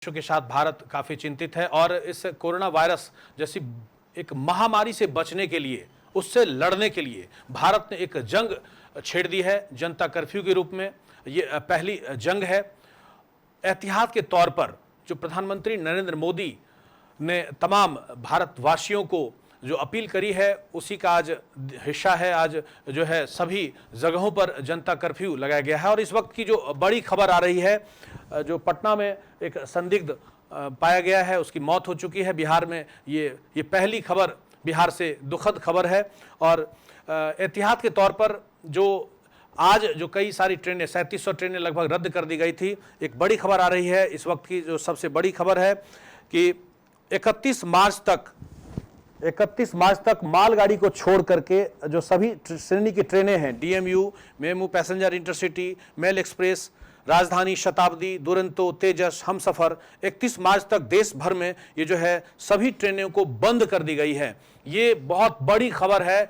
देशों के साथ भारत काफ़ी चिंतित है और इस कोरोना वायरस जैसी एक महामारी से बचने के लिए, उससे लड़ने के लिए भारत ने एक जंग छेड़ दी है जनता कर्फ्यू के रूप में। ये पहली जंग है। एहतियात के तौर पर जो प्रधानमंत्री नरेंद्र मोदी ने तमाम भारतवासियों को जो अपील करी है, उसी का आज हिस्सा है। आज जो है सभी जगहों पर जनता कर्फ्यू लगाया गया है। और इस वक्त की जो बड़ी खबर आ रही है, जो पटना में एक संदिग्ध पाया गया है, उसकी मौत हो चुकी है। बिहार में ये पहली खबर बिहार से दुखद खबर है। और एहतियात के तौर पर जो आज जो कई सारी ट्रेनें 3700 ट्रेनें लगभग रद्द कर दी गई थी, एक बड़ी खबर आ रही है। इस वक्त की जो सबसे बड़ी खबर है कि 31 मार्च तक मालगाड़ी को छोड़ करके जो सभी श्रेणी की ट्रेनें हैं, DMU, MEMU, passenger intercity, mail express, Rajdhani, Shatabdi, Duronto, तेजस, हमसफर, 31 मार्च तक देश भर में ये जो है सभी ट्रेनों को बंद कर दी गई है। ये बहुत बड़ी खबर है।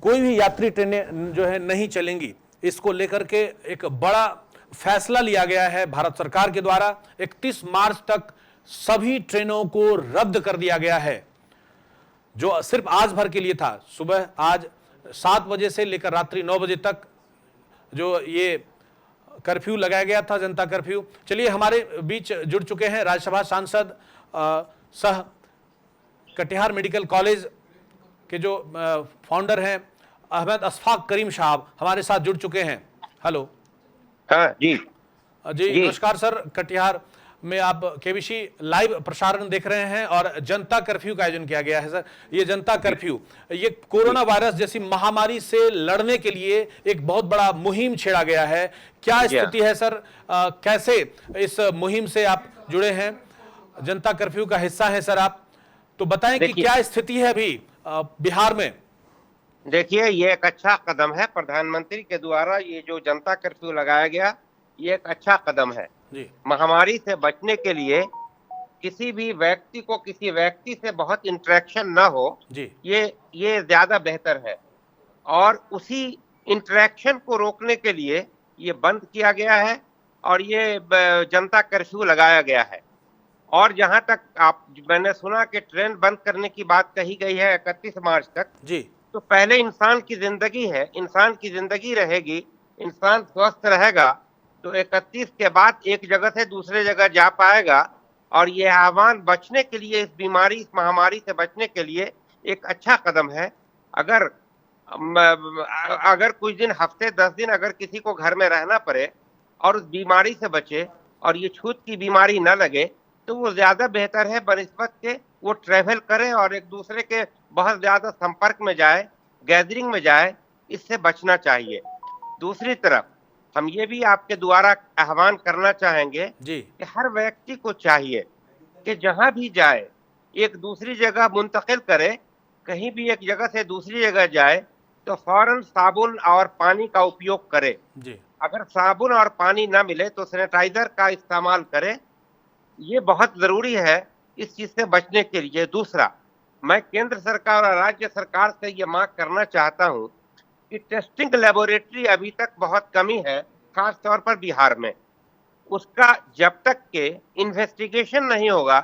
कोई भी यात्री ट्रेनें जो है नहीं चलेंगी। इसको लेकर के एक बड़ा फैसला लिया गया है भारत सरकार के द्वारा। 31 मार्च तक सभी ट्रेनों को रद्द कर दिया गया है, जो सिर्फ आज भर के लिए था। सुबह आज 7 बजे से लेकर रात्रि 9 बजे तक जो ये कर्फ्यू लगाया गया था, जनता कर्फ्यू। चलिए, हमारे बीच जुड़ चुके हैं राज्यसभा सांसद सह कटिहार मेडिकल कॉलेज के जो फाउंडर हैं अहमद अशफाक करीम साहब, हमारे साथ जुड़ चुके हैं। हेलो। हाँ जी जी नमस्कार सर। कटिहार में आप केबीसी लाइव प्रसारण देख रहे हैं और जनता कर्फ्यू का आयोजन किया गया है सर। ये जनता कर्फ्यू, ये कोरोना वायरस जैसी महामारी से लड़ने के लिए एक बहुत बड़ा मुहिम छेड़ा गया है। क्या स्थिति है सर? कैसे इस मुहिम से आप जुड़े हैं? जनता कर्फ्यू का हिस्सा है सर आप, तो बताएं कि क्या स्थिति है अभी बिहार में। देखिए, ये एक अच्छा कदम है प्रधानमंत्री के द्वारा। ये जो जनता कर्फ्यू लगाया गया, ये एक अच्छा कदम है जी। महामारी से बचने के लिए किसी भी व्यक्ति को किसी व्यक्ति से बहुत इंटरेक्शन ना हो जी। ये ज्यादा बेहतर है। और उसी इंटरेक्शन को रोकने के लिए ये बंद किया गया है और ये जनता कर्फ्यू लगाया गया है। और जहां तक मैंने सुना कि ट्रेन बंद करने की बात कही गई है 31 मार्च तक जी, तो पहले इंसान की जिंदगी है, इंसान की जिंदगी रहेगी, इंसान स्वस्थ रहेगा तो 31 के बाद एक जगह से दूसरे जगह जा पाएगा। और ये आह्वान बचने के लिए, इस बीमारी, इस महामारी से बचने के लिए एक अच्छा कदम है। अगर कुछ दिन, हफ्ते 10 दिन अगर किसी को घर में रहना पड़े और उस बीमारी से बचे और ये छूत की बीमारी न लगे, तो वो ज्यादा बेहतर है बनिस्बत के वो ट्रेवल करे और एक दूसरे के बहुत ज्यादा संपर्क में जाए, गैदरिंग में जाए। इससे बचना चाहिए। दूसरी तरफ हम ये भी आपके द्वारा आह्वान करना चाहेंगे कि हर व्यक्ति को चाहिए कि जहां भी जाए एक दूसरी जगह मुंतकिल करे। कहीं भी एक जगह से दूसरी जगह जाए तो फौरन साबुन और पानी का उपयोग करे जी। अगर साबुन और पानी ना मिले तो सैनिटाइजर का इस्तेमाल करे। ये बहुत जरूरी है इस चीज से बचने के लिए। दूसरा, मैं केंद्र सरकार और राज्य सरकार से ये मांग करना चाहता हूं कि टेस्टिंग लेबोरेटरी अभी तक बहुत कमी है, खास तौर पर बिहार में। उसका जब तक के इन्वेस्टिगेशन नहीं होगा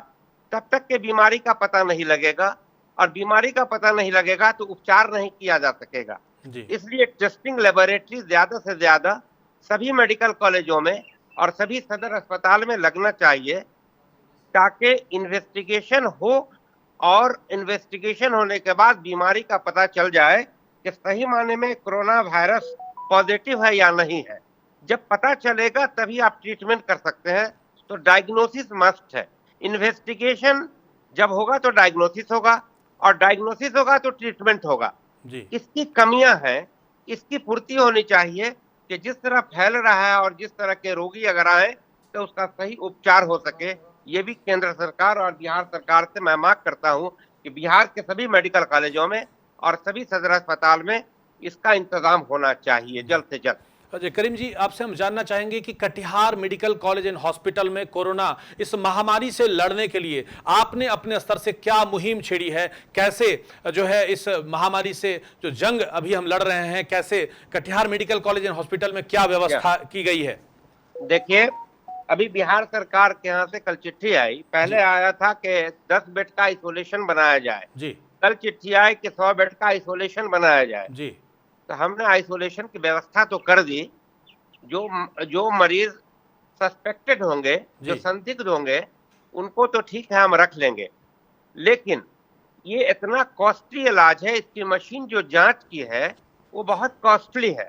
तब तक के बीमारी का पता नहीं लगेगा, और बीमारी का पता नहीं लगेगा तो उपचार नहीं किया जा सकेगा जी। इसलिए टेस्टिंग लेबोरेटरी ज्यादा से ज्यादा सभी मेडिकल कॉलेजों में और सभी सदर अस्पताल में लगना चाहिए, ताकि इन्वेस्टिगेशन हो और इन्वेस्टिगेशन होने के बाद बीमारी का पता चल जाए कि सही माने में कोरोना वायरस पॉजिटिव है या नहीं है। जब पता चलेगा तभी आप ट्रीटमेंट कर सकते हैं। तो डायग्नोसिस मस्ट है। इन्वेस्टिगेशन जब होगा तो डायग्नोसिस होगा, और डायग्नोसिस होगा तो ट्रीटमेंट होगा जी। इसकी कमियां हैं, इसकी पूर्ति होनी चाहिए कि जिस तरह फैल रहा है और जिस तरह के रोगी अगर आए तो उसका सही उपचार हो सके। ये भी केंद्र सरकार और बिहार सरकार से मैं मांग करता हूं कि बिहार के सभी मेडिकल कॉलेजों में और सभी सदर अस्पताल में इसका इंतजाम होना चाहिए जल्द से जल्द। अजय करीम जी, आपसे हम जानना चाहेंगे कि Katihar medical college and hospital में कोरोना इस महामारी से लड़ने के लिए आपने अपने स्तर से क्या मुहिम छेड़ी है? कैसे जो है इस महामारी से जो जंग अभी हम लड़ रहे हैं, कैसे Katihar medical college and hospital में क्या व्यवस्था की गई है? देखिए, अभी बिहार सरकार के यहाँ से कल चिट्ठी आई, पहले आया था कि 10 बेड का आइसोलेशन बनाया जाए, जी कल चिट्ठी आई कि 100 बेड का आइसोलेशन बनाया जाए। जी तो हमने आइसोलेशन की व्यवस्था तो कर दी, जो जो मरीज सस्पेक्टेड होंगे, जो जी संदिग्ध होंगे, उनको तो ठीक है हम रख लेंगे, लेकिन ये इतना कॉस्टली इलाज है, इसकी मशीन जो जांच की है वो बहुत कॉस्टली है,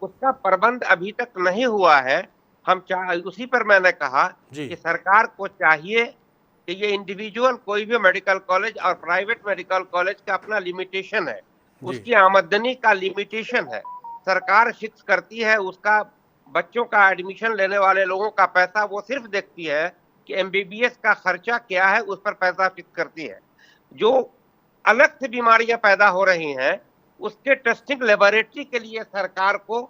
उसका प्रबंध अभी तक नहीं हुआ है। उसी पर मैंने कहा जी कि सरकार को चाहिए कि ये इंडिविजुअल कोई भी मेडिकल कॉलेज और प्राइवेट मेडिकल कॉलेज का अपना लिमिटेशन है, जी उसकी आमदनी का लिमिटेशन है, सरकार फिक्स करती है उसका, बच्चों का एडमिशन लेने वाले लोगों का पैसा वो सिर्फ देखती है कि एमबीबीएस का खर्चा क्या है, उस पर पैसा फिक्स करती है। जो अलग से बीमारियां पैदा हो रही हैं उसके टेस्टिंग लेबोरेटरी के लिए सरकार को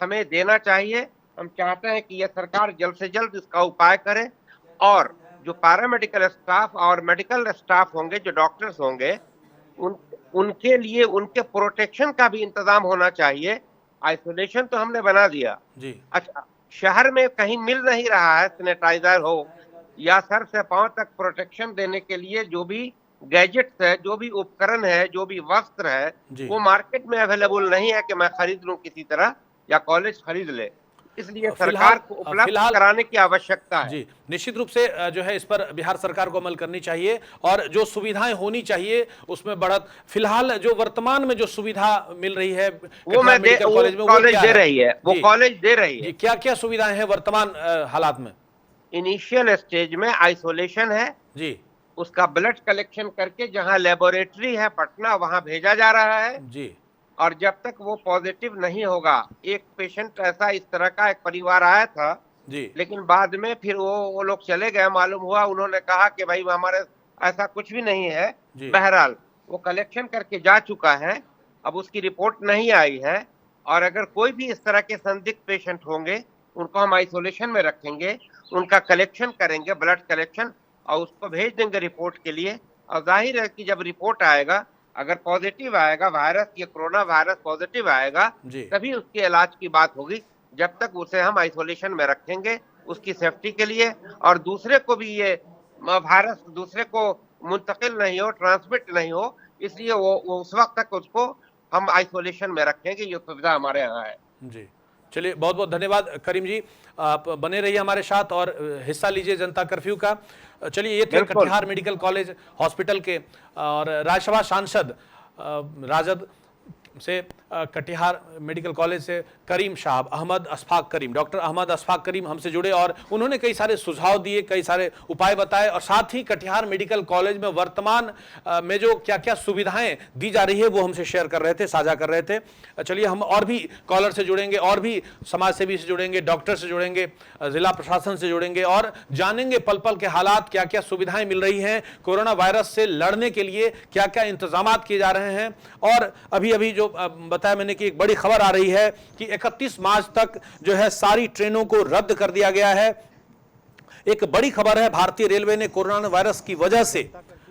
हमें देना चाहिए। हम चाहते हैं कि यह सरकार जल्द से जल्द इसका उपाय करे, और जो पैरामेडिकल स्टाफ और मेडिकल स्टाफ होंगे, जो डॉक्टर्स होंगे, उनके लिए उनके प्रोटेक्शन का भी इंतजाम होना चाहिए। आइसोलेशन तो हमने बना दिया जी अच्छा, शहर में कहीं मिल नहीं रहा है सैनिटाइजर हो या सर से पांव तक प्रोटेक्शन देने के लिए जो भी गैजेट्स है, जो भी उपकरण है, जो भी वस्त्र है, जी वो मार्केट में अवेलेबल नहीं है कि मैं खरीद लूं किसी तरह या कॉलेज खरीद ले, इसलिए सरकार को उपलब्ध कराने की आवश्यकता है। जी, निश्चित रूप से जो है इस पर बिहार सरकार को अमल करनी चाहिए और जो सुविधाएं होनी चाहिए उसमें बढ़त। फिलहाल जो वर्तमान में जो सुविधा मिल रही है वो मैं कॉलेज में, कॉलेज दे रही है, वो कॉलेज दे रही है। क्या क्या सुविधाएं हैं वर्तमान हालात में? इनिशियल स्टेज में आइसोलेशन है जी, उसका ब्लड कलेक्शन करके जहां लेबोरेटरी है पटना वहां भेजा जा रहा है जी और जब तक वो पॉजिटिव नहीं होगा, एक पेशेंट ऐसा इस तरह का एक परिवार आया था जी, लेकिन बाद में फिर वो लोग चले गए, मालूम हुआ उन्होंने कहा कि भाई हमारे ऐसा कुछ भी नहीं है। बहरहाल वो कलेक्शन करके जा चुका है, अब उसकी रिपोर्ट नहीं आई है, और अगर कोई भी इस तरह के संदिग्ध पेशेंट होंगे उनको हम आइसोलेशन में रखेंगे, उनका कलेक्शन करेंगे, ब्लड कलेक्शन, और उसको भेज देंगे रिपोर्ट के लिए। और जाहिर है कि जब रिपोर्ट आएगा, अगर पॉजिटिव आएगा वायरस, ये कोरोना वायरस पॉजिटिव आएगा, तभी उसके इलाज की बात होगी। जब तक उसे हम आइसोलेशन में रखेंगे उसकी सेफ्टी के लिए, और दूसरे को भी ये वायरस दूसरे को मुंतकिल नहीं हो, ट्रांसमिट नहीं हो, इसलिए वो उस वक्त तक उसको हम आइसोलेशन में रखेंगे। ये सुविधा हमारे यहाँ है। जी, चलिए बहुत बहुत धन्यवाद करीम जी, आप बने रहिए हमारे साथ और हिस्सा लीजिए जनता कर्फ्यू का। चलिए, ये थे कटिहार मेडिकल कॉलेज हॉस्पिटल के और राज्यसभा सांसद राजद से कटिहार मेडिकल कॉलेज से करीम साहब, अहमद अशफाक करीम, डॉक्टर अहमद अशफाक करीम हमसे जुड़े और उन्होंने कई सारे सुझाव दिए, कई सारे उपाय बताए और साथ ही कटिहार मेडिकल कॉलेज में वर्तमान में जो क्या क्या सुविधाएं दी जा रही है वो हमसे शेयर कर रहे थे, साझा कर रहे थे। चलिए, हम और भी कॉलर से जुड़ेंगे, और भी समाज सेवी से जुड़ेंगे, डॉक्टर से जुड़ेंगे, जिला प्रशासन से जुड़ेंगे और जानेंगे पल पल के हालात, क्या क्या सुविधाएं मिल रही हैं, कोरोना वायरस से लड़ने के लिए क्या क्या इंतजाम किए जा रहे हैं। और अभी अभी जो बताया मैंने कि एक बड़ी खबर आ रही है कि 31 मार्च तक जो है सारी ट्रेनों को रद्द कर दिया गया है। एक बड़ी खबर है, भारतीय रेलवे ने कोरोना वायरस की वजह से,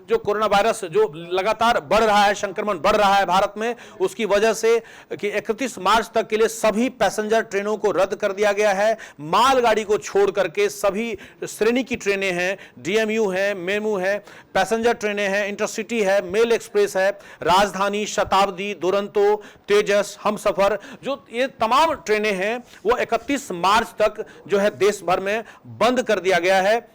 जो कोरोना वायरस जो लगातार बढ़ रहा है, संक्रमण बढ़ रहा है भारत में, उसकी वजह से कि 31 मार्च तक के लिए सभी पैसेंजर ट्रेनों को रद्द कर दिया गया है। मालगाड़ी को छोड़ करके सभी श्रेणी की ट्रेनें हैं, डीएमयू है, मेमू है, पैसेंजर ट्रेनें हैं, इंटरसिटी है, मेल एक्सप्रेस है, राजधानी, शताब्दी, दुरंतो, तेजस, हमसफर, जो ये तमाम ट्रेनें हैं वो 31 मार्च तक जो है देश भर में बंद कर दिया गया है।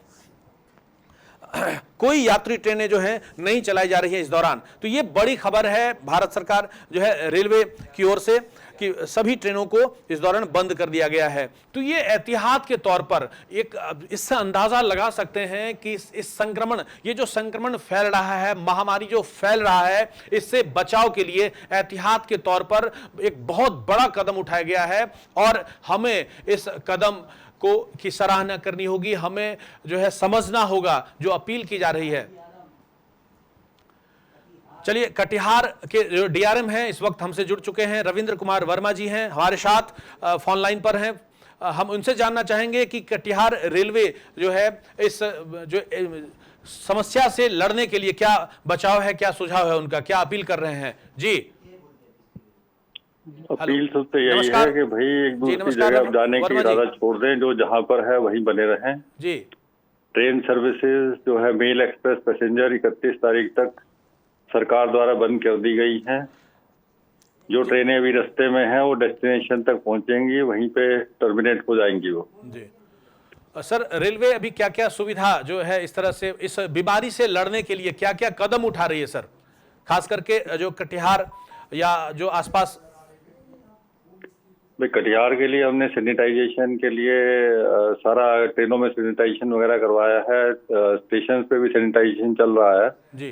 कोई यात्री ट्रेनें जो हैं नहीं चलाई जा रही है इस दौरान। तो ये बड़ी खबर है भारत सरकार जो है रेलवे की ओर से कि सभी ट्रेनों को इस दौरान बंद कर दिया गया है। तो ये एहतियात के तौर पर एक इससे अंदाजा लगा सकते हैं कि इस संक्रमण, ये जो संक्रमण फैल रहा है, महामारी जो फैल रहा है, इससे बचाव के लिए एहतियात के तौर पर एक बहुत बड़ा कदम उठाया गया है और हमें इस कदम की सराहना करनी होगी। हमें जो है समझना होगा जो अपील की जा रही है। चलिए, कटिहार के जो डीआरएम हैं इस वक्त हमसे जुड़ चुके हैं, रविंद्र कुमार वर्मा जी हैं हमारे साथ, फोन लाइन पर हैं। हम उनसे जानना चाहेंगे कि कटिहार रेलवे जो है इस जो समस्या से लड़ने के लिए क्या बचाव है, क्या सुझाव है उनका, क्या अपील कर रहे हैं? जी अपील सबसे यही नमस्कार। है कि भाई एक जी दूसरी नमस्कार जगह अब जाने की वर्मा जी। इरादा छोड़ दें, जो जहां पर है वहीं बने रहें। जी ट्रेन सर्विसेज जो है मेल एक्सप्रेस पैसेंजर 31 तारीख तक सरकार द्वारा बंद कर दी गई हैं। जो ट्रेनें अभी रास्ते में हैं वो डेस्टिनेशन तक पहुंचेंगी, वहीं पे टर्मिनेट हो जाएंगी वो। जी सर, रेलवे अभी क्या क्या सुविधा जो है इस तरह से इस बीमारी से लड़ने के लिए क्या क्या कदम उठा रही है सर, खास करके जो कटिहार या जो आसपास? भाई कटिहार के लिए हमने सैनिटाइजेशन के लिए सारा ट्रेनों में सैनिटाइजेशन वगैरह करवाया है। स्टेशन पे भी सैनिटाइजेशन चल रहा है जी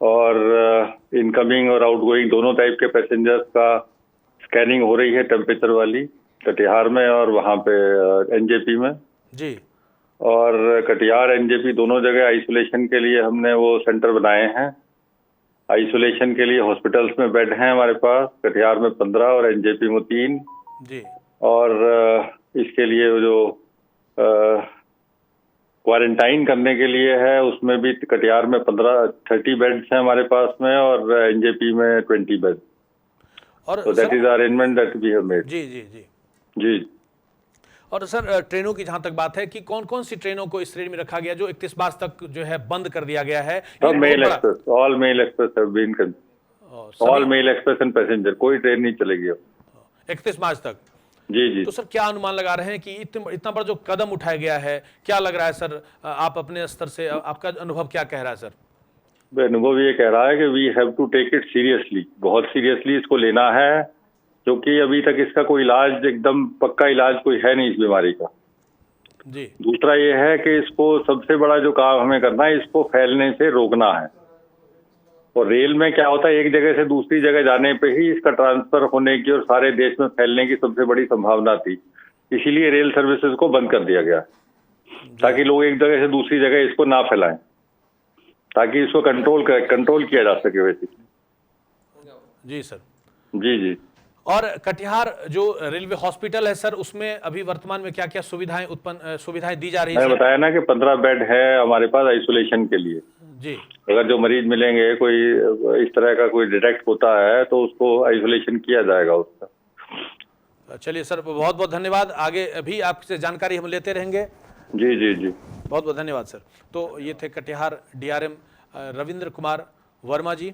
और इनकमिंग और आउटगोइंग दोनों टाइप के पैसेंजर्स का स्कैनिंग हो रही है टेम्परेचर वाली, कटिहार में और वहाँ पे एनजेपी में। जी और कटिहार एनजेपी दोनों जगह आइसोलेशन के लिए हमने वो सेंटर बनाए हैं। आइसोलेशन के लिए हॉस्पिटल्स में बेड हैं हमारे पास, कटिहार में 15 और एनजेपी में 3। जी और इसके लिए जो क्वारंटाइन करने के लिए है उसमें भी कटिहार में 30 बेड्स हैं हमारे पास में और एनजेपी में 20 बेड। और So that is the arrangement that we have made. जी जी जी जी। और सर ट्रेनों की जहां तक बात है कि कौन कौन सी ट्रेनों को इस श्रेणी में रखा गया जो 31 मार्च तक जो है बंद कर दिया गया है? सब mail express, all mail express have been, all mail express and passenger, कोई ट्रेन नहीं चलेगी अब 31 मार्च तक। जी जी। तो सर क्या अनुमान लगा रहे हैं कि इतना बड़ा जो कदम उठाया गया है, क्या लग रहा है सर, आप अपने स्तर से आपका अनुभव क्या कह रहा है सर? अनुभव ये कह रहा है कि we have to take it seriously, बहुत सीरियसली इसको लेना है, क्योंकि अभी तक इसका कोई इलाज, एकदम पक्का इलाज कोई है नहीं इस बीमारी का। जी। दूसरा ये है कि इसको सबसे बड़ा जो काम हमें करना है, इसको फैलने से रोकना है। और रेल में क्या होता है, एक जगह से दूसरी जगह जाने पे ही इसका ट्रांसफर होने की और सारे देश में फैलने की सबसे बड़ी संभावना थी। इसीलिए रेल सर्विसेज को बंद कर दिया गया, ताकि लोग एक जगह से दूसरी जगह इसको ना फैलाएं, ताकि इसको कंट्रोल किया जा सके वैसे। जी सर। जी जी। और कटिहार जो रेलवे हॉस्पिटल है सर, उसमें अभी वर्तमान में क्या क्या सुविधाएं दी जा रही है? मैंने बताया ना कि 15 बेड है हमारे पास आइसोलेशन के लिए। जी। अगर जो मरीज मिलेंगे, कोई इस तरह का कोई डिटेक्ट होता है तो उसको आइसोलेशन किया जाएगा उसका। चलिए सर, बहुत बहुत धन्यवाद। आगे भी आपसे जानकारी हम लेते रहेंगे। जी जी जी, बहुत बहुत धन्यवाद सर। तो ये थे कटिहार डीआरएम रविंद्र कुमार वर्मा जी।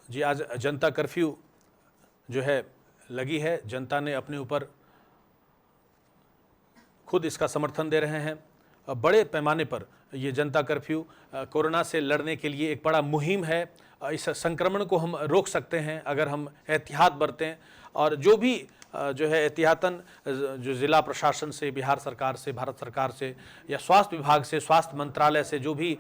जी, आज जनता कर्फ्यू जो है लगी है, जनता ने अपने ऊपर खुद इसका समर्थन दे रहे हैं। बड़े पैमाने पर ये जनता कर्फ्यू कोरोना से लड़ने के लिए एक बड़ा मुहिम है। इस संक्रमण को हम रोक सकते हैं अगर हम एहतियात बरतें, और जो भी जो है एहतियातन जो ज़िला प्रशासन से, बिहार सरकार से, भारत सरकार से या स्वास्थ्य विभाग से, स्वास्थ्य मंत्रालय से जो भी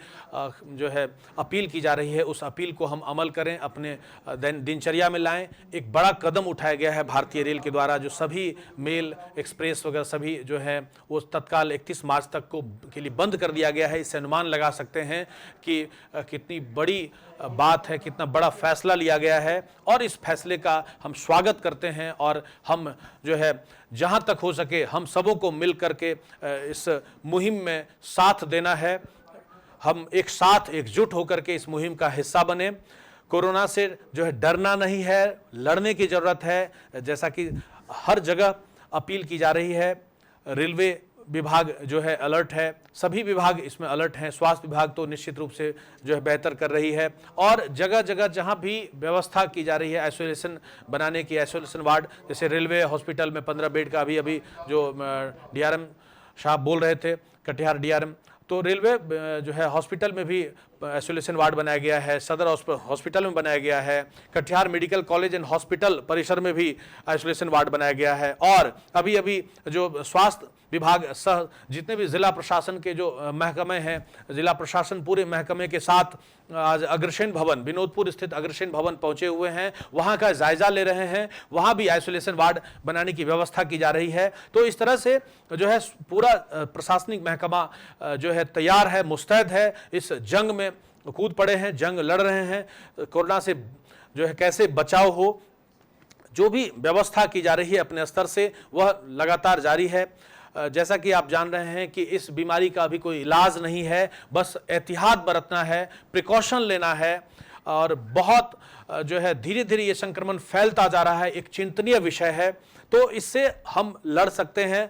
जो है अपील की जा रही है, उस अपील को हम अमल करें, अपने दिनचर्या में लाएं। एक बड़ा कदम उठाया गया है भारतीय रेल के द्वारा, जो सभी मेल एक्सप्रेस वगैरह सभी जो है वो तत्काल 31 मार्च तक के लिए बंद कर दिया गया है। इससे अनुमान लगा सकते हैं कि कितनी बड़ी बात है, कितना बड़ा फैसला लिया गया है, और इस फैसले का हम स्वागत करते हैं। और हम जो है जहां तक हो सके हम सबों को मिल करके इस मुहिम में साथ देना है। हम एक साथ एकजुट होकर के इस मुहिम का हिस्सा बने। कोरोना से जो है डरना नहीं है, लड़ने की जरूरत है। जैसा कि हर जगह अपील की जा रही है, रेलवे विभाग जो है अलर्ट है, सभी विभाग इसमें अलर्ट हैं। स्वास्थ्य विभाग तो निश्चित रूप से जो है बेहतर कर रही है, और जगह जगह जहां भी व्यवस्था की जा रही है आइसोलेशन बनाने की, आइसोलेशन वार्ड, जैसे रेलवे हॉस्पिटल में 15 बेड का अभी जो डीआरएम साहब बोल रहे थे, कटिहार डीआरएम, तो रेलवे जो है हॉस्पिटल में भी आइसोलेशन वार्ड बनाया गया है, सदर हॉस्पिटल में बनाया गया है, Katihar medical college and hospital परिसर में भी आइसोलेशन वार्ड बनाया गया है। और अभी जो स्वास्थ्य विभाग सह जितने भी जिला प्रशासन के जो महकमे हैं, जिला प्रशासन पूरे महकमे के साथ आज अग्रसेन भवन, विनोदपुर स्थित अग्रसेन भवन पहुंचे हुए हैं, वहां का जायजा ले रहे हैं। वहां भी आइसोलेशन वार्ड बनाने की व्यवस्था की जा रही है। तो इस तरह से जो है पूरा प्रशासनिक महकमा जो है तैयार है, मुस्तैद है, इस जंग में कूद पड़े हैं, जंग लड़ रहे हैं। कोरोना से जो है कैसे बचाव हो, जो भी व्यवस्था की जा रही है अपने स्तर से वह लगातार जारी है। जैसा कि आप जान रहे हैं कि इस बीमारी का अभी कोई इलाज नहीं है, बस एहतियात बरतना है, प्रिकॉशन लेना है और बहुत जो है धीरे धीरे ये संक्रमण फैलता जा रहा है, एक चिंतनीय विषय है। तो इससे हम लड़ सकते हैं,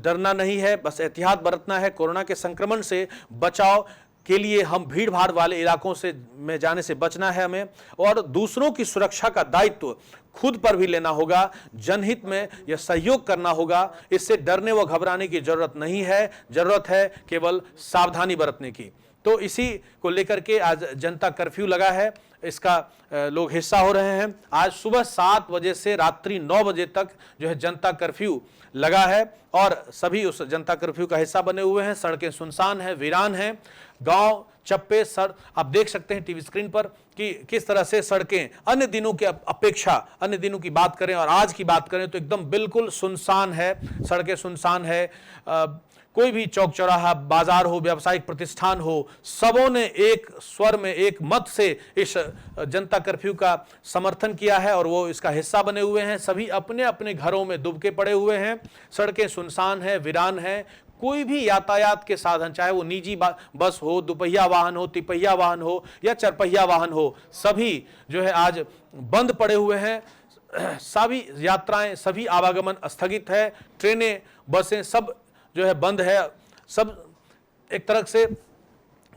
डरना नहीं है, बस एहतियात बरतना है। कोरोना के संक्रमण से बचाव के लिए हम भीड़ भाड़ वाले इलाकों से में जाने से बचना है हमें, और दूसरों की सुरक्षा का दायित्व खुद पर भी लेना होगा। जनहित में यह सहयोग करना होगा। इससे डरने व घबराने की जरूरत नहीं है, जरूरत है केवल सावधानी बरतने की। तो इसी को लेकर के आज जनता कर्फ्यू लगा है, इसका लोग हिस्सा हो रहे हैं। आज सुबह 7 बजे से रात्रि 9 बजे तक जो है जनता कर्फ्यू लगा है और सभी उस जनता कर्फ्यू का हिस्सा बने हुए हैं। सड़कें सुनसान हैं, वीरान हैं, गांव चप्पे आप देख सकते हैं टीवी स्क्रीन पर कि किस तरह से सड़कें अन्य दिनों की अपेक्षा, अन्य दिनों की बात करें और आज की बात करें तो एकदम बिल्कुल सुनसान है, सड़कें सुनसान है। कोई भी चौक चौराहा, बाजार हो, व्यावसायिक प्रतिष्ठान हो, सबों ने एक स्वर में, एक मत से इस जनता कर्फ्यू का समर्थन किया है और वो इसका हिस्सा बने हुए हैं। सभी अपने अपने घरों में दुबके पड़े हुए हैं। सड़कें सुनसान है, वीरान है। कोई भी यातायात के साधन, चाहे वो निजी बस हो, दुपहिया वाहन हो, तिपहिया वाहन हो या चरपहिया वाहन हो, सभी जो है आज बंद पड़े हुए हैं। सभी यात्राएं, सभी आवागमन स्थगित है। ट्रेनें, बसें सब जो है बंद है। सब एक तरह से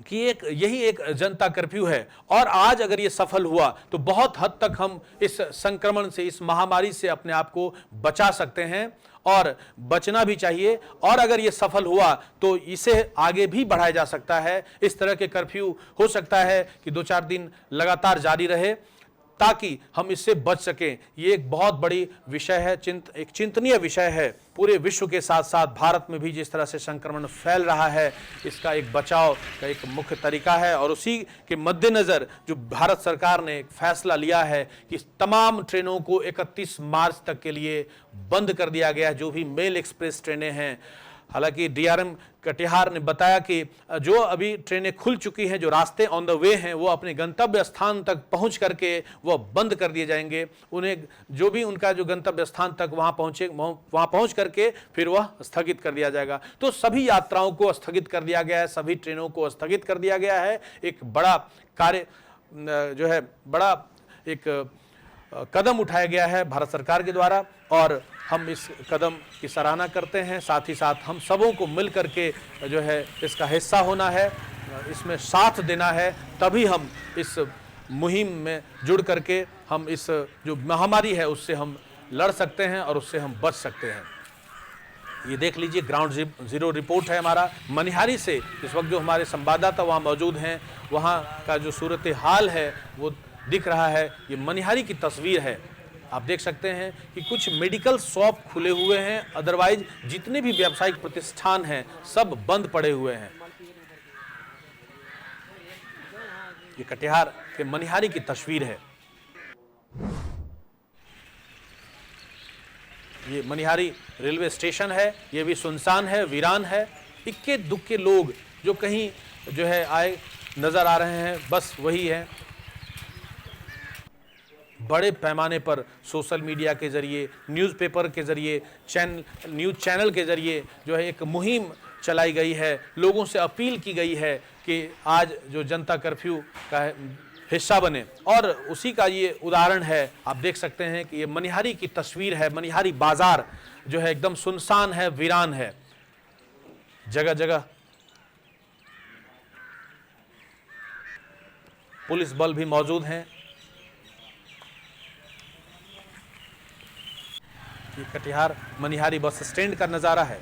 कि यही एक जनता कर्फ्यू है। और आज अगर ये सफल हुआ तो बहुत हद तक हम इस संक्रमण से, इस महामारी से अपने आप को बचा सकते हैं और बचना भी चाहिए। और अगर ये सफल हुआ तो इसे आगे भी बढ़ाया जा सकता है। इस तरह के कर्फ्यू हो सकता है कि 2-4 दिन लगातार जारी रहे ताकि हम इससे बच सकें। ये एक बहुत बड़ी विषय है, एक चिंतनीय विषय है। पूरे विश्व के साथ साथ भारत में भी जिस तरह से संक्रमण फैल रहा है, इसका एक बचाव का एक मुख्य तरीका है। और उसी के मद्देनज़र जो भारत सरकार ने एक फैसला लिया है कि तमाम ट्रेनों को 31 मार्च तक के लिए बंद कर दिया गया है, जो भी मेल एक्सप्रेस ट्रेनें हैं। हालांकि डीआरएम कटिहार ने बताया कि जो अभी ट्रेनें खुल चुकी हैं, जो रास्ते ऑन द वे हैं, वो अपने गंतव्य स्थान तक पहुंच करके वो बंद कर दिए जाएंगे। उन्हें जो भी उनका जो गंतव्य स्थान तक वहां पहुंच करके फिर वह स्थगित कर दिया जाएगा। तो सभी यात्राओं को स्थगित कर दिया गया है, सभी ट्रेनों को स्थगित कर दिया गया है। एक बड़ा कार्य जो है, बड़ा एक कदम उठाया गया है भारत सरकार के द्वारा और हम इस कदम की सराहना करते हैं। साथ ही साथ हम सबों को मिल करके जो है इसका हिस्सा होना है, इसमें साथ देना है, तभी हम इस मुहिम में जुड़ करके हम इस जो महामारी है उससे हम लड़ सकते हैं और उससे हम बच सकते हैं। ये देख लीजिए, ग्राउंड जीरो रिपोर्ट है हमारा मनिहारी से। इस वक्त जो हमारे संवाददाता वहाँ मौजूद हैं, वहाँ का जो सूरत हाल है वो दिख रहा है। ये मनिहारी की तस्वीर है। आप देख सकते हैं कि कुछ मेडिकल शॉप खुले हुए हैं, अदरवाइज जितने भी व्यावसायिक प्रतिष्ठान हैं सब बंद पड़े हुए हैं। ये कटिहार के मनिहारी की तस्वीर है। ये मनिहारी रेलवे स्टेशन है, ये भी सुनसान है, वीरान है। इक्के दुक्के लोग जो कहीं जो है आए नजर आ रहे हैं, बस वही है। बड़े पैमाने पर सोशल मीडिया के जरिए, न्यूज़पेपर के जरिए, न्यूज़ चैनल के जरिए जो है एक मुहिम चलाई गई है। लोगों से अपील की गई है कि आज जो जनता कर्फ्यू का हिस्सा बने, और उसी का ये उदाहरण है। आप देख सकते हैं कि ये मनिहारी की तस्वीर है। मनिहारी बाजार जो है एकदम सुनसान है, वीरान है। जगह जगह पुलिस बल भी मौजूद हैं। ये कटिहार मनिहारी बस स्टैंड का नज़ारा है।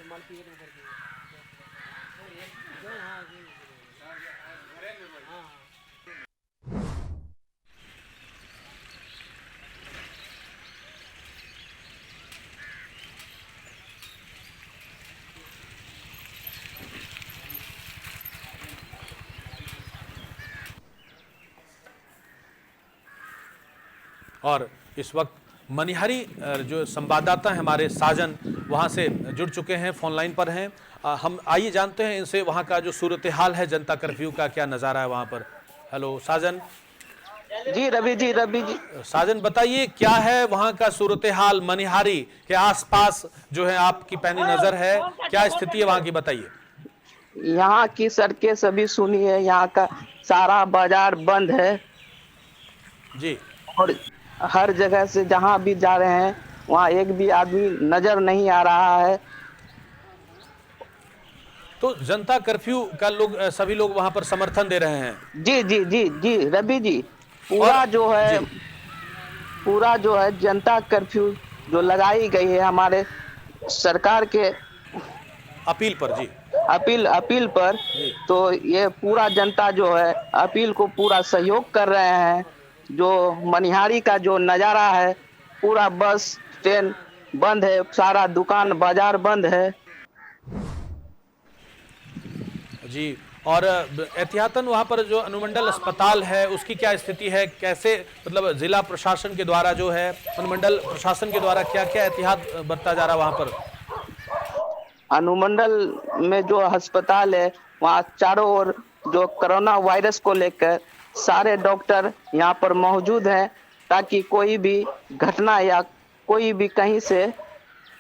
माल पी के तो करके और इस वक्त मनिहारी जो संवाददाता हैं हमारे साजन वहाँ से जुड़ चुके हैं, फोन लाइन पर हैं। हम आइए जानते हैं इनसे वहाँ का जो सूरत हाल है, जनता कर्फ्यू का क्या नज़ारा है वहाँ पर। हेलो साजन। जी रवि जी साजन बताइए क्या है वहाँ का सूरत हाल, मनिहारी के आसपास जो है आपकी पैनी नज़र है, क्या स्थिति है वहाँ की, बताइए। यहाँ की सड़कें सभी सुनी है, यहाँ का सारा बाजार बंद है जी। और हर जगह से जहाँ भी जा रहे हैं वहाँ एक भी आदमी नजर नहीं आ रहा है। तो जनता कर्फ्यू का सभी लोग वहाँ पर समर्थन दे रहे हैं। जी जी जी जी रवि जी, पूरा जो है जनता कर्फ्यू जो लगाई गई है हमारे सरकार के अपील पर। जी अपील पर, तो ये पूरा जनता जो है अपील को पूरा सहयोग कर रहे हैं। जो मनिहारी का जो नज़ारा है, पूरा बस ट्रेन बंद है, सारा दुकान बाजार बंद है। जी, और एहतियातन वहाँ पर जो अनुमंडल अस्पताल है उसकी क्या स्थिति है, कैसे मतलब जिला प्रशासन के द्वारा जो है, अनुमंडल प्रशासन के द्वारा क्या क्या एहतियात बरता जा रहा है वहाँ पर? अनुमंडल में जो अस्पताल है वहाँ चारों ओर जो कोरोना वायरस को लेकर सारे डॉक्टर यहाँ पर मौजूद हैं, ताकि कोई भी घटना या कोई भी कहीं से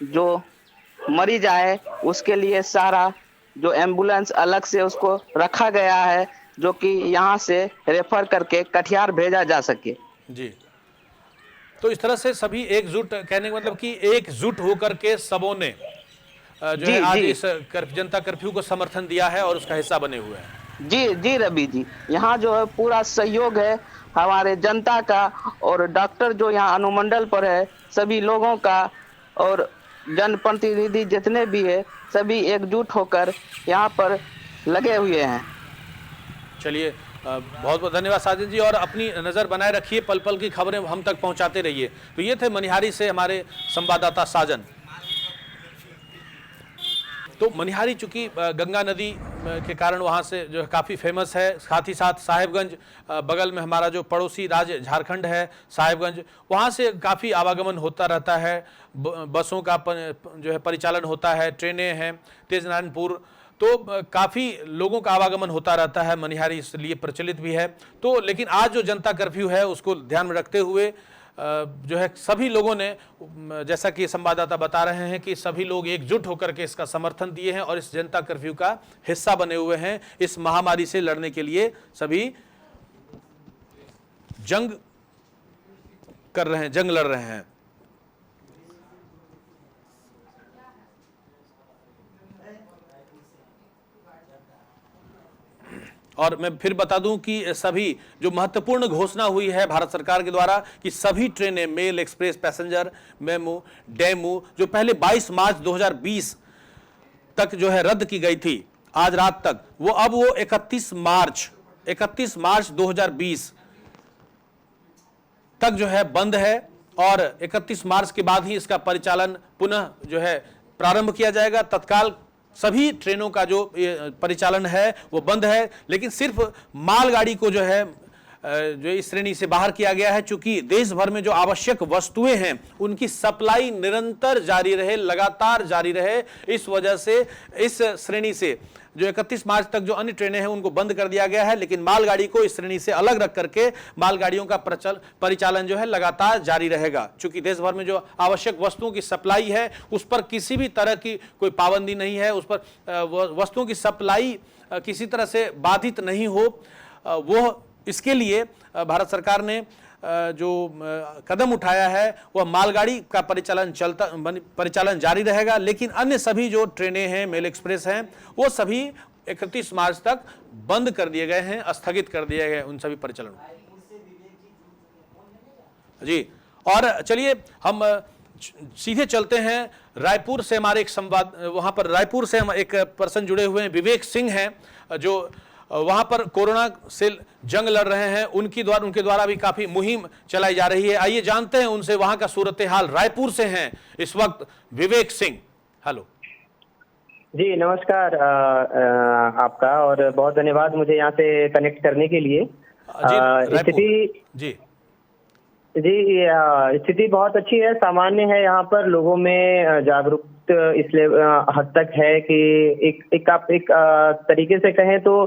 जो मरीज आए उसके लिए सारा जो एम्बुलेंस अलग से उसको रखा गया है, जो कि यहाँ से रेफर करके कटिहार भेजा जा सके। जी, तो इस तरह से सभी एकजुट, कहने का मतलब कि एकजुट होकर के सबों ने जो है आज इस जनता कर्फ्यू को समर्थन दिया है और उसका हिस्सा बने हुए हैं। जी रवि जी, यहाँ जो है पूरा सहयोग है हमारे जनता का, और डॉक्टर जो यहाँ अनुमंडल पर है सभी लोगों का, और जनप्रतिनिधि जितने भी है सभी एकजुट होकर यहाँ पर लगे हुए हैं। चलिए, बहुत बहुत धन्यवाद साजन जी, और अपनी नज़र बनाए रखिए, पल पल की खबरें हम तक पहुँचाते रहिए। तो ये थे मनिहारी से हमारे संवाददाता साजन। तो मनिहारी चूंकि गंगा नदी के कारण वहाँ से जो है काफ़ी फेमस है, साथ ही साथ साहेबगंज बगल में हमारा जो पड़ोसी राज्य झारखंड है साहेबगंज, वहाँ से काफ़ी आवागमन होता रहता है, बसों का जो है परिचालन होता है, ट्रेनें हैं, तेज नारायणपुर, तो काफ़ी लोगों का आवागमन होता रहता है, मनिहारी इसलिए प्रचलित भी है। तो लेकिन आज जो जनता कर्फ्यू है उसको ध्यान में रखते हुए जो है सभी लोगों ने, जैसा कि संवाददाता बता रहे हैं कि सभी लोग एकजुट होकर के इसका समर्थन दिए हैं और इस जनता कर्फ्यू का हिस्सा बने हुए हैं। इस महामारी से लड़ने के लिए सभी जंग कर रहे हैं, जंग लड़ रहे हैं। और मैं फिर बता दूं कि सभी जो महत्वपूर्ण घोषणा हुई है भारत सरकार के द्वारा कि सभी ट्रेनें, mail, express, passenger, MEMU, DEMU, जो पहले 22 मार्च 2020 तक जो है रद्द की गई थी आज रात तक, वो अब 31 मार्च 2020 तक जो है बंद है, और 31 मार्च के बाद ही इसका परिचालन पुनः जो है प्रारंभ किया जाएगा। तत्काल सभी ट्रेनों का जो परिचालन है वो बंद है, लेकिन सिर्फ मालगाड़ी को जो है जो इस श्रेणी से बाहर किया गया है, चूंकि देश भर में जो आवश्यक वस्तुएं हैं उनकी सप्लाई निरंतर जारी रहे, लगातार जारी रहे। इस वजह से इस श्रेणी से जो 31 मार्च तक जो अन्य ट्रेनें हैं उनको बंद कर दिया गया है, लेकिन मालगाड़ी को इस श्रेणी से अलग रख करके मालगाड़ियों का परिचालन जो है लगातार जारी रहेगा। चूंकि देश भर में जो आवश्यक वस्तुओं की सप्लाई है उस पर किसी भी तरह की कोई पाबंदी नहीं है, उस पर वस्तुओं की सप्लाई किसी तरह से बाधित नहीं हो, वो इसके लिए भारत सरकार ने जो कदम उठाया है वह मालगाड़ी का परिचालन जारी रहेगा, लेकिन अन्य सभी जो ट्रेनें हैं, मेल एक्सप्रेस हैं, वो सभी 31 मार्च तक बंद कर दिए गए हैं, स्थगित कर दिए गए उन सभी परिचालन। जी, और चलिए हम सीधे चलते हैं रायपुर से। हमारे एक संवाद वहां पर रायपुर से हम एक पर्सन जुड़े हुए हैं, विवेक सिंह हैं, जो वहां पर कोरोना से जंग लड़ रहे हैं। उनके द्वारा भी काफी मुहिम चलाई जा रही है। आइए जानते हैं उनसे वहां का सूरत हाल। रायपुर से हैं इस वक्त विवेक सिंह। हेलो जी, नमस्कार आपका, और बहुत धन्यवाद मुझे यहाँ से कनेक्ट करने के लिए। जी, स्थिति जी जी, स्थिति बहुत अच्छी है, सामान्य है। यहाँ पर लोगों में जागरूक इसलिए हद तक है कि एक तरीके से कहें तो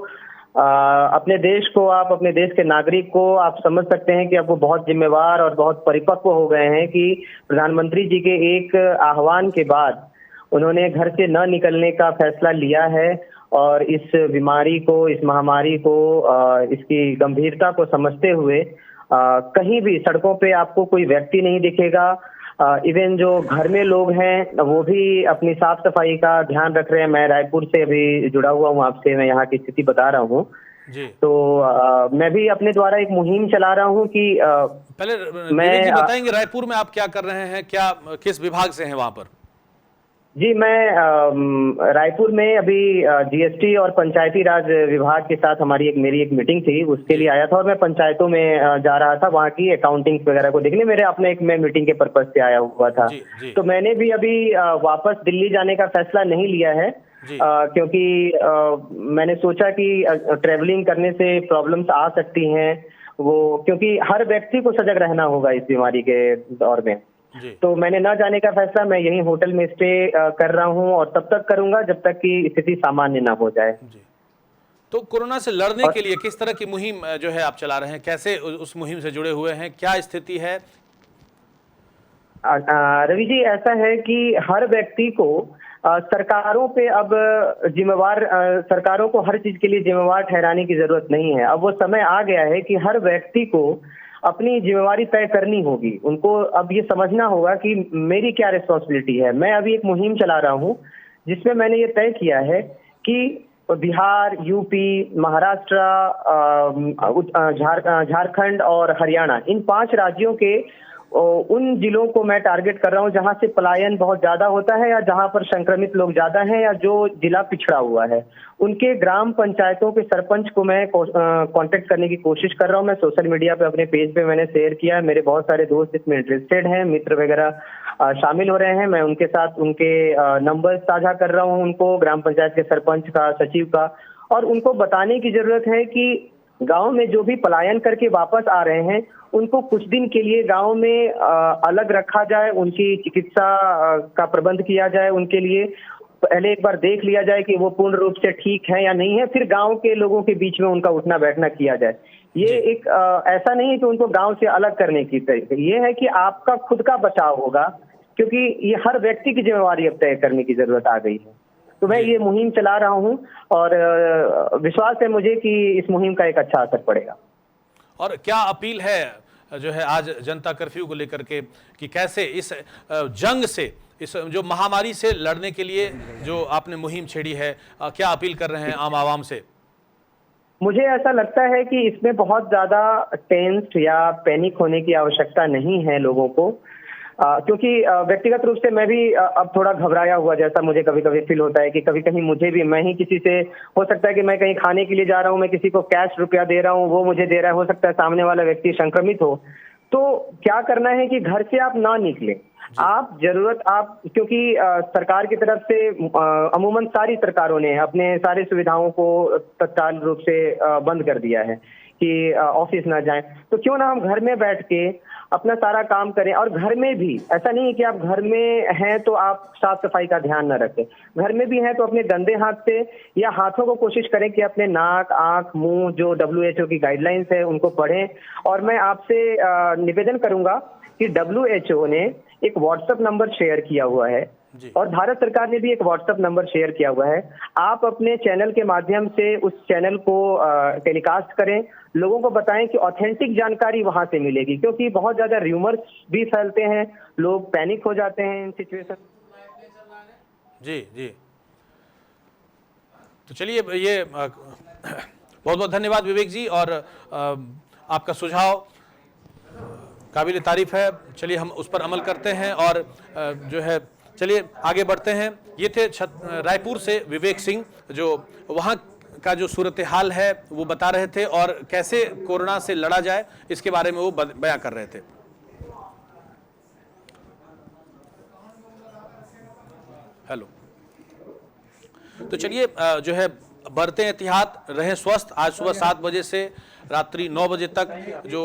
अपने देश को, आप अपने देश के नागरिक को आप समझ सकते हैं कि अब वो बहुत जिम्मेवार और बहुत परिपक्व हो गए हैं कि प्रधानमंत्री जी के एक आह्वान के बाद उन्होंने घर से न निकलने का फैसला लिया है और इस बीमारी को, इस महामारी को, इसकी गंभीरता को समझते हुए कहीं भी सड़कों पे आपको कोई व्यक्ति नहीं दिखेगा। इवन जो घर में लोग हैं वो भी अपनी साफ सफाई का ध्यान रख रहे हैं। मैं रायपुर से अभी जुड़ा हुआ हूँ आपसे, मैं यहाँ की स्थिति बता रहा हूँ जी। तो मैं भी अपने द्वारा एक मुहिम चला रहा हूँ कि पहले विवेक जी बताएंगे रायपुर में आप क्या कर रहे हैं, क्या किस विभाग से हैं वहां पर? जी, मैं रायपुर में अभी जीएसटी और पंचायती राज विभाग के साथ मेरी एक मीटिंग थी, उसके लिए आया था और मैं पंचायतों में जा रहा था वहाँ की अकाउंटिंग वगैरह को देखने। मेरे अपने एक मैं मीटिंग के पर्पज से आया हुआ था। तो मैंने भी अभी वापस दिल्ली जाने का फैसला नहीं लिया है क्योंकि मैंने सोचा कि ट्रेवलिंग करने से प्रॉब्लम्स आ सकती हैं वो, क्योंकि हर व्यक्ति को सजग रहना होगा इस बीमारी के दौर में। तो मैंने न जाने का फैसला, मैं यहीं होटल में स्टे कर रहा हूं और तब तक करूंगा जब तक कि स्थिति सामान्य ना हो जाए। तो कोरोना से लड़ने के लिए किस तरह की मुहिम जो है आप चला रहे हैं, कैसे उस मुहिम से जुड़े हुए हैं, क्या स्थिति है? रवि जी, ऐसा है कि हर व्यक्ति को सरकारों पे अब सरकारों को हर चीज के लिए जिम्मेवार ठहराने की जरूरत नहीं है। अब वो समय आ गया है कि हर व्यक्ति को अपनी जिम्मेवारी तय करनी होगी। उनको अब ये समझना होगा कि मेरी क्या रिस्पॉन्सिबिलिटी है। मैं अभी एक मुहिम चला रहा हूँ जिसमें मैंने ये तय किया है कि बिहार, यूपी, महाराष्ट्र, झारखंड और हरियाणा, इन 5 राज्यों के उन जिलों को मैं टारगेट कर रहा हूं जहां से पलायन बहुत ज्यादा होता है या जहां पर संक्रमित लोग ज्यादा हैं या जो जिला पिछड़ा हुआ है, उनके ग्राम पंचायतों के सरपंच को मैं कांटेक्ट करने की कोशिश कर रहा हूं। मैं सोशल मीडिया पे अपने पेज पे मैंने शेयर किया है, मेरे बहुत सारे दोस्त इसमें इंटरेस्टेड हैं, मित्र वगैरह शामिल हो रहे हैं। मैं उनके साथ उनके नंबर साझा कर रहा हूँ, उनको ग्राम पंचायत के सरपंच का, सचिव का, और उनको बताने की जरूरत है कि गांव में जो भी पलायन करके वापस आ रहे हैं उनको कुछ दिन के लिए गांव में अलग रखा जाए, उनकी चिकित्सा का प्रबंध किया जाए, उनके लिए पहले एक बार देख लिया जाए कि वो पूर्ण रूप से ठीक है या नहीं है, फिर गांव के लोगों के बीच में उनका उठना बैठना किया जाए। ये एक ऐसा नहीं है कि उनको गांव से अलग करने की तरीके, ये है कि आपका खुद का बचाव होगा, क्योंकि ये हर व्यक्ति की जिम्मेवारी अब तय करने की जरूरत आ गई है। तो मैं ये मुहिम चला रहा हूं और विश्वास है मुझे कि इस मुहिम का एक अच्छा असर पड़ेगा। और क्या अपील है जो है आज जनता कर्फ्यू को लेकर के कि कैसे इस जंग से, इस जो महामारी से लड़ने के लिए जो आपने मुहिम छेड़ी है, क्या अपील कर रहे हैं आम आवाम से? मुझे ऐसा लगता है कि इसमें बहुत ज्यादा टेंस्ड या पैनिक होने की आवश्यकता नहीं है लोगों को, क्योंकि व्यक्तिगत रूप से मैं भी अब थोड़ा घबराया हुआ जैसा मुझे कभी कभी फील होता है कि कभी कहीं मुझे भी, मैं ही किसी से, हो सकता है कि मैं कहीं खाने के लिए जा रहा हूँ, मैं किसी को कैश रुपया दे रहा हूँ, वो मुझे दे रहा है, हो सकता है सामने वाला व्यक्ति संक्रमित हो। तो क्या करना है कि घर से आप ना निकले, आप क्योंकि सरकार की तरफ से अमूमन सारी सरकारों ने अपने सारी सुविधाओं को तत्काल रूप से बंद कर दिया है कि ऑफिस ना जाएं, तो क्यों ना हम घर में बैठ के अपना सारा काम करें। और घर में भी ऐसा नहीं है कि आप घर में हैं तो आप साफ सफाई का ध्यान न रखें, घर में भी हैं तो अपने गंदे हाथ से या हाथों को कोशिश करें कि अपने नाक, आंख, मुंह, जो WHO की गाइडलाइंस है उनको पढ़ें। और मैं आपसे निवेदन करूंगा कि WHO ने एक व्हाट्सएप नंबर शेयर किया हुआ है और भारत सरकार ने भी एक व्हाट्सएप नंबर शेयर किया हुआ है। आप अपने चैनल के माध्यम से उस चैनल को टेलीकास्ट करें, लोगों को बताएं कि ऑथेंटिक जानकारी वहां से मिलेगी, क्योंकि बहुत ज्यादा र्यूमर्स भी फैलते हैं, लोग पैनिक हो जाते हैं इन सिचुएशन। जी जी, तो चलिए ये बहुत बहुत धन्यवाद विवेक जी, और आपका सुझाव काबिल तारीफ है। चलिए हम उस पर अमल करते हैं और जो है चलिए आगे बढ़ते हैं। ये थे रायपुर से विवेक सिंह, जो वहाँ का जो सूरत हाल है वो बता रहे थे और कैसे कोरोना से लड़ा जाए इसके बारे में वो बयां कर रहे थे। हेलो, तो चलिए जो है बरतें एहतियात, रहें स्वस्थ। आज सुबह 7 बजे से रात्रि 9 बजे तक जो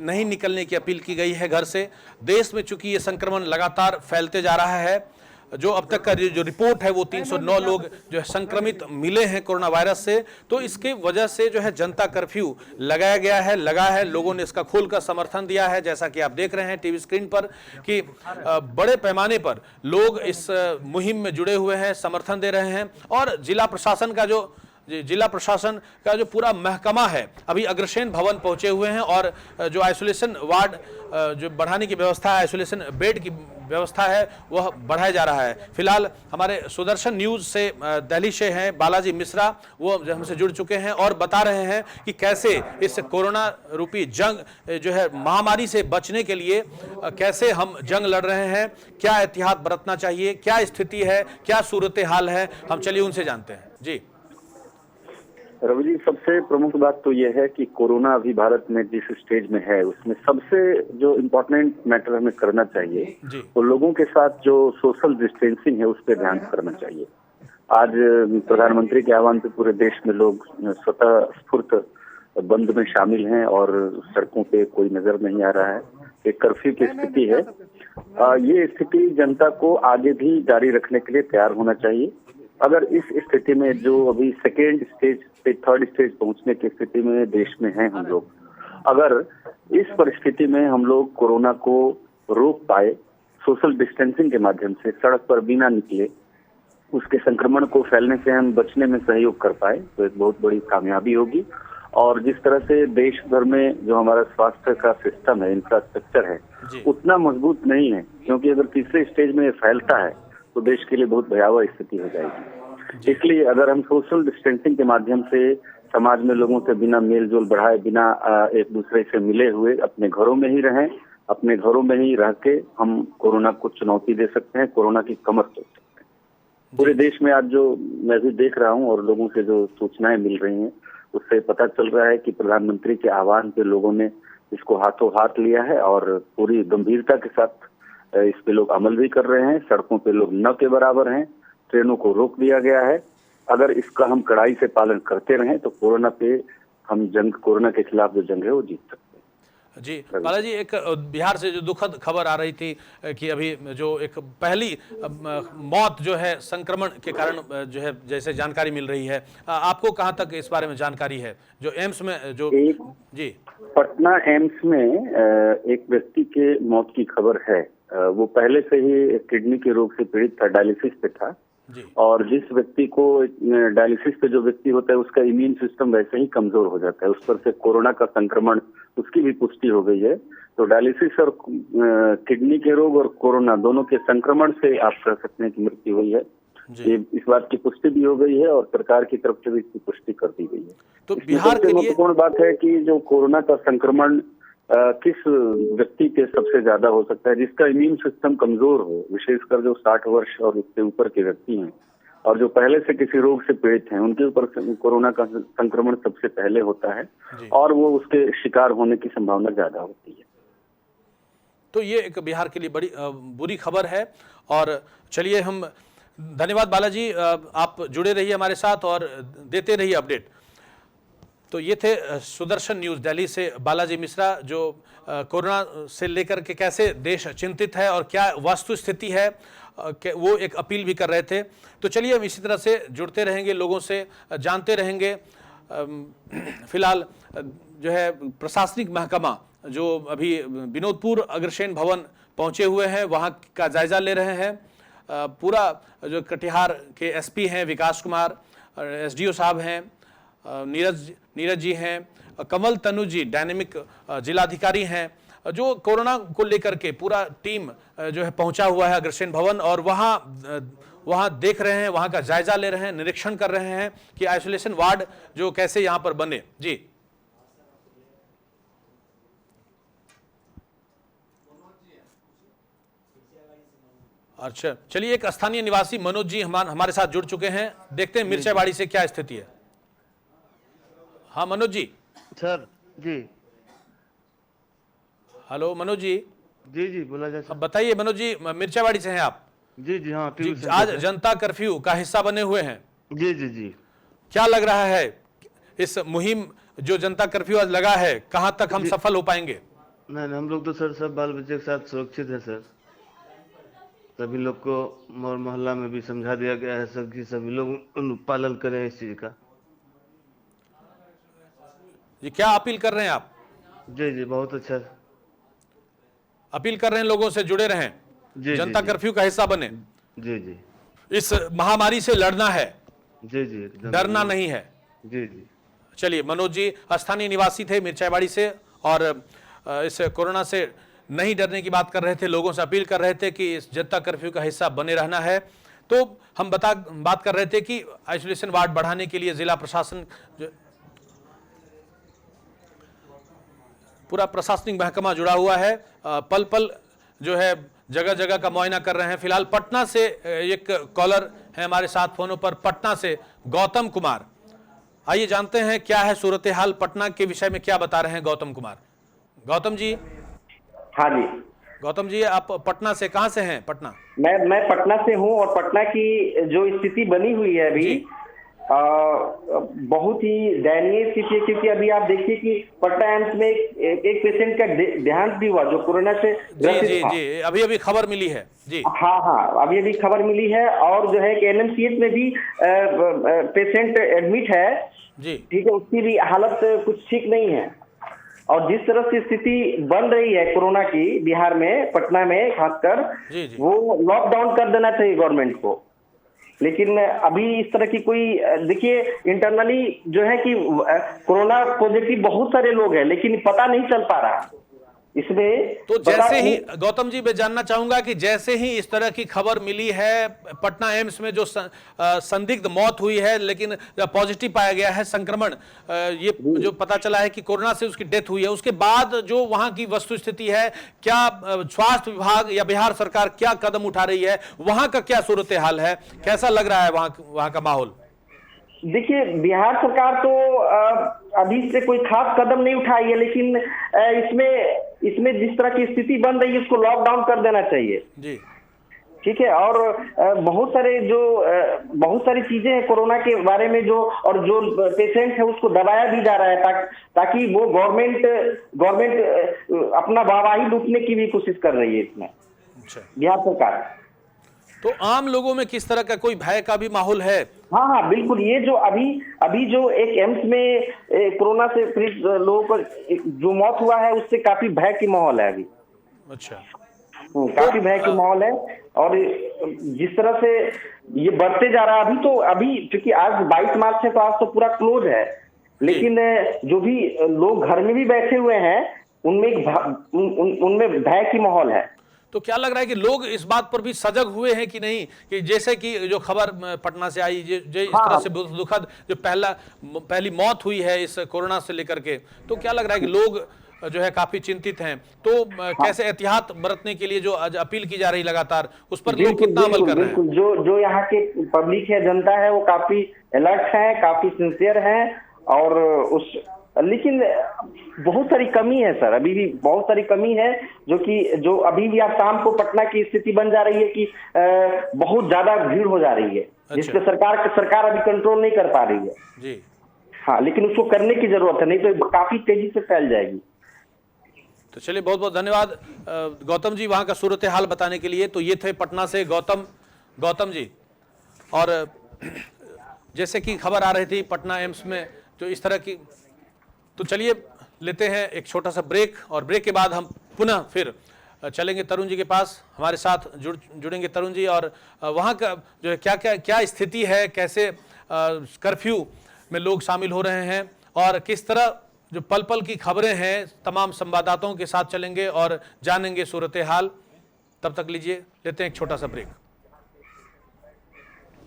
नहीं निकलने की अपील की गई है घर से। देश में चूंकि ये संक्रमण लगातार फैलते जा रहा है, जो अब तक का जो रिपोर्ट है वो 309 लोग जो है संक्रमित मिले हैं कोरोना वायरस से, तो इसके वजह से जो है जनता कर्फ्यू लगाया गया है, लगा है। लोगों ने इसका खुलकर समर्थन दिया है, जैसा कि आप देख रहे हैं टीवी स्क्रीन पर कि बड़े पैमाने पर लोग इस मुहिम में जुड़े हुए हैं, समर्थन दे रहे हैं। और जिला प्रशासन का जो पूरा महकमा है अभी अग्रसेन भवन पहुंचे हुए हैं और जो आइसोलेशन वार्ड जो बढ़ाने की व्यवस्था है, आइसोलेशन बेड की व्यवस्था है, वह बढ़ाया जा रहा है। फिलहाल हमारे सुदर्शन न्यूज से दिल्ली से हैं बालाजी मिश्रा, वो हमसे जुड़ चुके हैं और बता रहे हैं कि कैसे इस कोरोना रूपी जंग जो है महामारी से बचने के लिए कैसे हम जंग लड़ रहे हैं, क्या एहतियात बरतना चाहिए, क्या स्थिति है, क्या सूरत हाल है, हम चलिए उनसे जानते हैं। जी रवि जी, सबसे प्रमुख बात तो यह है कि कोरोना अभी भारत में जिस स्टेज में है उसमें सबसे जो इम्पोर्टेंट मैटर हमें करना चाहिए तो लोगों के साथ जो सोशल डिस्टेंसिंग है उस पर ध्यान करना चाहिए। आज प्रधानमंत्री के आह्वान पे पूरे देश में लोग स्वतः स्फूर्त बंद में शामिल हैं और सड़कों पे कोई नजर नहीं आ रहा है। एक कर्फ्यू की स्थिति है। ये स्थिति जनता को आगे भी जारी रखने के लिए तैयार होना चाहिए। अगर इस स्थिति में जो अभी सेकेंड स्टेज से थर्ड स्टेज पहुंचने की स्थिति में देश में हैं हम लोग, अगर इस परिस्थिति में हम लोग कोरोना को रोक पाए, सोशल डिस्टेंसिंग के माध्यम से सड़क पर बिना निकले उसके संक्रमण को फैलने से हम बचने में सहयोग कर पाए, तो एक बहुत बड़ी कामयाबी होगी। और जिस तरह से देश भर में जो हमारा स्वास्थ्य का सिस्टम है, इंफ्रास्ट्रक्चर है, उतना मजबूत नहीं है, क्योंकि अगर तीसरे स्टेज में फैलता है तो देश के लिए बहुत भयावह स्थिति हो जाएगी। इसलिए अगर हम सोशल डिस्टेंसिंग के माध्यम से समाज में लोगों से बिना मेल जोल बढ़ाए, बिना एक दूसरे से मिले हुए अपने घरों में ही रहें, अपने घरों में ही रह के हम कोरोना को चुनौती दे सकते हैं, कोरोना की कमर तोड़ सकते हैं। पूरे देश में आज जो मैं भी देख रहा हूँ और लोगों से जो सूचनाएं मिल रही हैं उससे पता चल रहा है कि प्रधानमंत्री के आह्वान पे लोगों ने इसको हाथों हाथ लिया है और पूरी गंभीरता के साथ इस पे लोग अमल भी कर रहे हैं। सड़कों पे लोग न के बराबर हैं, ट्रेनों को रोक दिया गया है। अगर इसका हम कड़ाई से पालन करते रहें तो कोरोना के खिलाफ जो जंग है वो जीत सकते हैं। जी बालाजी, एक बिहार से जो दुखद खबर आ रही थी कि अभी जो एक पहली मौत जो है संक्रमण के कारण जो है, जैसे जानकारी मिल रही है, आपको कहाँ तक इस बारे में जानकारी है? जो एम्स में जो जी पटना एम्स में एक व्यक्ति के मौत की खबर है। वो पहले से ही किडनी के रोग से पीड़ित था, डायलिसिस पे था और जिस व्यक्ति को डायलिसिस पे जो व्यक्ति होता है उसका इम्यून सिस्टम वैसे ही कमजोर हो जाता है, उस पर से कोरोना का संक्रमण उसकी भी पुष्टि हो गई है। तो डायलिसिस और किडनी के रोग और कोरोना दोनों के संक्रमण से आप कह सकते हैं कि मृत्यु हुई है। ये इस बात की पुष्टि भी हो गई है और सरकार की तरफ से भी इसकी पुष्टि कर दी गई है। तो बिहार के लिए महत्वपूर्ण बात है कि जो कोरोना का संक्रमण किस व्यक्ति के सबसे ज्यादा हो सकता है, जिसका इम्यून सिस्टम कमजोर हो, विशेषकर जो 60 वर्ष और उससे ऊपर के व्यक्ति हैं और जो पहले से किसी रोग से पीड़ित हैं, उनके ऊपर कोरोना का संक्रमण सबसे पहले होता है और वो उसके शिकार होने की संभावना ज्यादा होती है। तो ये एक बिहार के लिए बड़ी बुरी खबर है। और चलिए हम धन्यवाद बालाजी, आप जुड़े रहिए हमारे साथ और देते रहिए अपडेट। तो ये थे सुदर्शन न्यूज़ दिल्ली से बालाजी मिश्रा, जो कोरोना से लेकर के कैसे देश चिंतित है और क्या वस्तु स्थिति है वो एक अपील भी कर रहे थे। तो चलिए हम इसी तरह से जुड़ते रहेंगे, लोगों से जानते रहेंगे। फिलहाल जो है प्रशासनिक महकमा जो अभी विनोदपुर अग्रसेन भवन पहुंचे हुए हैं, वहां का जायजा ले रहे हैं। पूरा जो कटिहार के एसपी हैं विकास कुमार, एसडीओ साहब हैं, नीरज जी हैं, कमल तनु जी डायनेमिक जिलाधिकारी हैं, जो कोरोना को लेकर के पूरा टीम जो है पहुंचा हुआ है अग्रसेन भवन और वहाँ देख रहे हैं, वहाँ का जायजा ले रहे हैं, निरीक्षण कर रहे हैं कि आइसोलेशन वार्ड जो कैसे यहाँ पर बने। जी अच्छा, चलिए एक स्थानीय निवासी मनोज जी हमारे साथ जुड़ चुके हैं, देखते हैं मिर्चाबाड़ी से क्या स्थिति है। हाँ मनोज जी। सर जी, हेलो मनोज जी। जी बोला जाए। अब बताइए मनोज जी, मिर्चाबाड़ी से हैं आप? जी हाँ। जी, आज जनता कर्फ्यू का हिस्सा बने हुए हैं। जी। क्या लग रहा है इस मुहिम जो जनता कर्फ्यू आज लगा है, कहां तक हम सफल हो पाएंगे? नहीं, हम लोग तो सर सब बाल बच्चे के साथ सुरक्षित है सर। सभी लोग को और मोहल्ला में भी समझा दिया गया है सर कि सभी लोग पालन करें इस चीज का। ये क्या अपील कर रहे हैं आप? जी जी, बहुत अच्छा। अपील कर रहे हैं लोगों से जुड़े रहें, जी जनता जी, कर्फ्यू का हिस्सा बने। जी जी इस महामारी से लड़ना है, जी जी, एकदम डरना नहीं है। जी जी। चलिए, मनोज जी स्थानीय निवासी थे मिर्चाईबाड़ी से और इस कोरोना से नहीं डरने की बात कर रहे थे, लोगों से अपील कर रहे थे कि इस जनता कर्फ्यू का हिस्सा बने रहना है। तो हम बात कर रहे थे कि आइसोलेशन वार्ड बढ़ाने के लिए जिला प्रशासन, पूरा प्रशासनिक महकमा जुड़ा हुआ है, पल पल जो है जगह जगह का मुआयना कर रहे हैं। फिलहाल पटना से एक कॉलर है हमारे साथ फोनों पर, पटना से गौतम कुमार। आइए जानते हैं क्या है सूरत हाल, पटना के विषय में क्या बता रहे हैं गौतम कुमार। गौतम जी। हाँ जी। गौतम जी, आप पटना से, कहां से हैं? पटना। मैं पटना से हूँ और पटना की जो स्थिति बनी हुई है अभी बहुत ही दयनीय स्थिति है, क्योंकि अभी आप देखिए कि पटना एम्स में एक पेशेंट का देहांत भी हुआ जो कोरोना से ग्रसित था। जी, अभी खबर मिली है जी। हाँ, अभी खबर मिली है। और जो है कि एनएमसीएच में भी पेशेंट एडमिट है जी, ठीक है, उसकी भी हालत कुछ ठीक नहीं है। और जिस तरह से स्थिति बन रही है कोरोना की बिहार में, पटना में खासकर, वो लॉकडाउन कर देना चाहिए गवर्नमेंट को। लेकिन अभी इस तरह की कोई, देखिए इंटरनली जो है कि कोरोना पॉजिटिव बहुत सारे लोग हैं, लेकिन पता नहीं चल पा रहा इसमें। तो जैसे ही गौतम जी, मैं जानना चाहूंगा कि जैसे ही इस तरह की खबर मिली है, पटना एम्स में जो संदिग्ध मौत हुई है लेकिन पॉजिटिव पाया गया है संक्रमण, ये जो पता चला है कि कोरोना से उसकी डेथ हुई है, उसके बाद जो वहां की वस्तुस्थिति है, क्या स्वास्थ्य विभाग या बिहार सरकार क्या कदम उठा रही है, वहां का क्या सूरत हाल है, कैसा लग रहा है वहां का माहौल? देखिए, बिहार सरकार तो अभी से कोई खास कदम नहीं उठाई है, लेकिन इसमें जिस तरह की स्थिति बन रही है उसको लॉकडाउन कर देना चाहिए जी। ठीक है। और बहुत सारी चीजें हैं कोरोना के बारे में और जो पेशेंट है उसको दबाया भी जा रहा है ताकि वो गवर्नमेंट अपना वाहवाही लूटने की भी कोशिश कर रही है इसमें बिहार सरकार। तो आम लोगों में किस तरह का कोई भय का भी माहौल है? हाँ, बिल्कुल। ये जो अभी जो एक एम्स में कोरोना से पीड़ित लोगों को जो मौत हुआ है, उससे काफी भय की माहौल है अभी। अच्छा। काफी भय की माहौल है। और जिस तरह से ये बढ़ते जा रहा है अभी क्योंकि आज 22 मार्च है तो आज तो पूरा क्लोज है, लेकिन जो भी लोग घर में भी बैठे हुए हैं उनमें भय की माहौल है। तो क्या लग रहा है कि लोग इस बात पर भी सजग हुए हैं कि नहीं, कि जैसे कि जो खबर पटना से आई, जो इस तरह से दुखद जो पहली मौत हुई है इस कोरोना से लेकर के, तो क्या लग रहा है कि लोग जो है काफी चिंतित हैं? तो कैसे एहतियात बरतने के लिए जो अपील की जा रही लगातार, उस पर लोग कितना अमल कर रहे हैं? जो यहाँ के पब्लिक है, जनता है, वो काफी अलर्ट है, काफी सिंसियर है। और लेकिन बहुत सारी कमी है सर, अभी भी बहुत सारी कमी है जो अभी भी आप शाम को पटना की स्थिति बन जा रही है कि बहुत ज्यादा भीड़ हो जा रही है। अच्छा। जिससे सरकार अभी कंट्रोल नहीं कर पा रही है जी। हाँ, लेकिन उसको करने की जरूरत है, नहीं तो काफी तेजी से फैल जाएगी। तो चलिए, बहुत बहुत धन्यवाद गौतम जी वहां का सूरत हाल बताने के लिए। तो ये थे पटना से गौतम जी। और जैसे कि खबर आ रही थी पटना एम्स में जो इस तरह की, तो चलिए लेते हैं एक छोटा सा ब्रेक, और ब्रेक के बाद हम पुनः फिर चलेंगे तरुण जी के पास। हमारे साथ जुड़ेंगे तरुण जी, और वहाँ का जो है क्या स्थिति है, कैसे कर्फ्यू में लोग शामिल हो रहे हैं, और किस तरह जो पल पल की खबरें हैं, तमाम संवाददाताओं के साथ चलेंगे और जानेंगे सूरत हाल। तब तक लेते हैं एक छोटा सा ब्रेक।